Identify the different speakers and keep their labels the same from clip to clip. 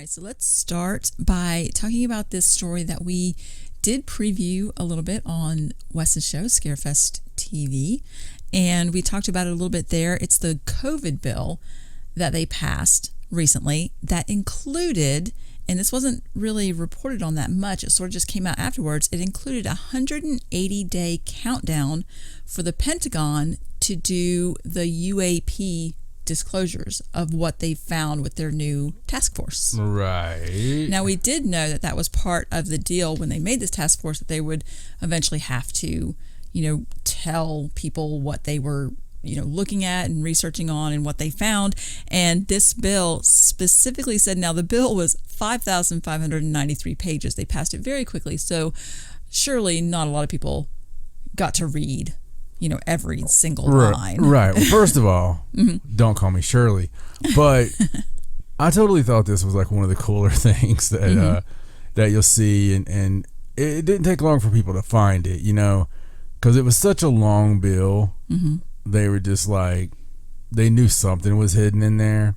Speaker 1: right, so let's start by talking about this story that we did preview a little bit on Wes's show, Scarefest TV, and we talked about it a little bit there. It's the COVID bill that they passed recently that included, and this wasn't really reported on that much, it sort of just came out afterwards, it included a 180-day countdown for the Pentagon to do the UAP disclosures of what they found with their new task force.
Speaker 2: Right.
Speaker 1: Now, we did know that that was part of the deal when they made this task force, that they would eventually have to, tell people what they were, looking at and researching on and what they found. And this bill specifically said, now the bill was 5,593 pages. They passed it very quickly. So surely not a lot of people got to read every single line.
Speaker 2: Right. Well, first of all, don't call me Shirley. But I totally thought this was like one of the cooler things that that you'll see. And it didn't take long for people to find it, because it was such a long bill. They were just like, they knew something was hidden in there.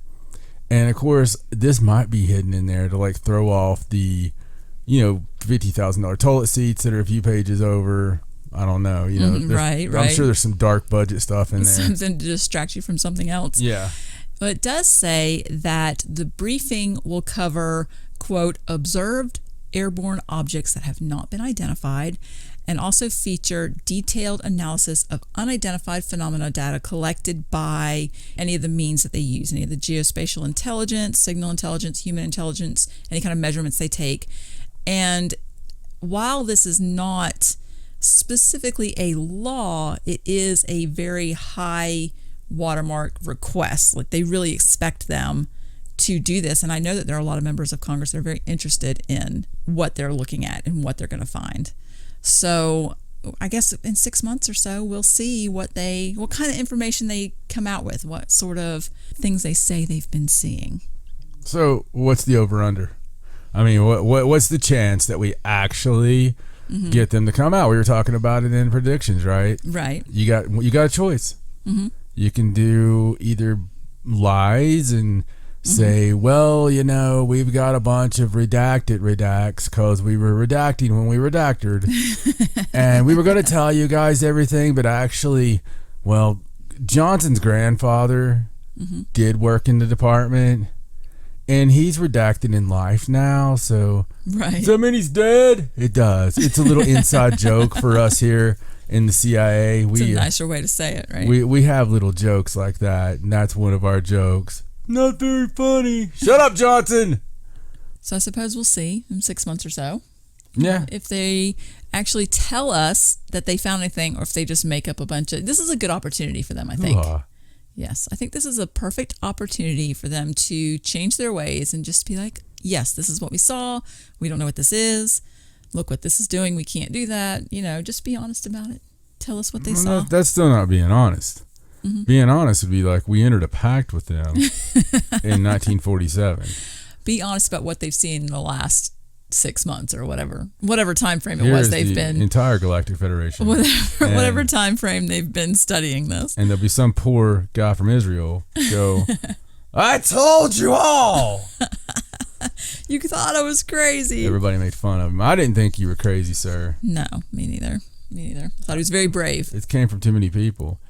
Speaker 2: And of course, this might be hidden in there to like throw off the, $50,000 toilet seats that are a few pages over. I don't know.
Speaker 1: Right.
Speaker 2: I'm sure there's some dark budget stuff in there.
Speaker 1: Something to distract you from something else.
Speaker 2: Yeah.
Speaker 1: But it does say that the briefing will cover, quote, observed airborne objects that have not been identified, and also feature detailed analysis of unidentified phenomena data collected by any of the means that they use, any of the geospatial intelligence, signal intelligence, human intelligence, any kind of measurements they take. And while this is not specifically a law, it is a very high watermark request. Like, they really expect them to do this. And I know that there are a lot of members of Congress that are very interested in what they're looking at and what they're going to find. So I guess in 6 months or so, we'll see what kind of information they come out with, what sort of things they say they've been seeing.
Speaker 2: So what's the over-under? I mean, what's the chance that we actually get them to come out? We were talking about it in predictions, right?
Speaker 1: Right.
Speaker 2: You got a choice. You can do either lies and say, well, we've got a bunch of redacted redacts because we were redacting when we redacted. And we were going to tell you guys everything, but actually, well, Johnson's grandfather did work in the department, and he's redacted in life now, so
Speaker 1: right.
Speaker 2: Does that mean he's dead? It does. It's a little inside joke for us here in the CIA.
Speaker 1: It's a nicer way to say it, right?
Speaker 2: We have little jokes like that, and that's one of our jokes. Not very funny. Shut up, Johnson!
Speaker 1: So I suppose we'll see in 6 months or so.
Speaker 2: Yeah.
Speaker 1: If they actually tell us that they found anything, or if they just make up a bunch of... This is a good opportunity for them, I think. Yes, I think this is a perfect opportunity for them to change their ways and just be like, yes, this is what we saw. We don't know what this is. Look what this is doing. We can't do that. Just be honest about it. Tell us what they saw.
Speaker 2: That's still not being honest. Being honest would be like, we entered a pact with them in 1947.
Speaker 1: Be honest about what they've seen in the last 6 months or whatever time frame it was they've been.
Speaker 2: Entire Galactic Federation.
Speaker 1: Whatever time frame they've been studying this.
Speaker 2: And there'll be some poor guy from Israel go, I told you all.
Speaker 1: You thought I was crazy.
Speaker 2: Everybody made fun of him. I didn't think you were crazy, sir.
Speaker 1: No, me neither. I thought he was very brave.
Speaker 2: It came from too many people.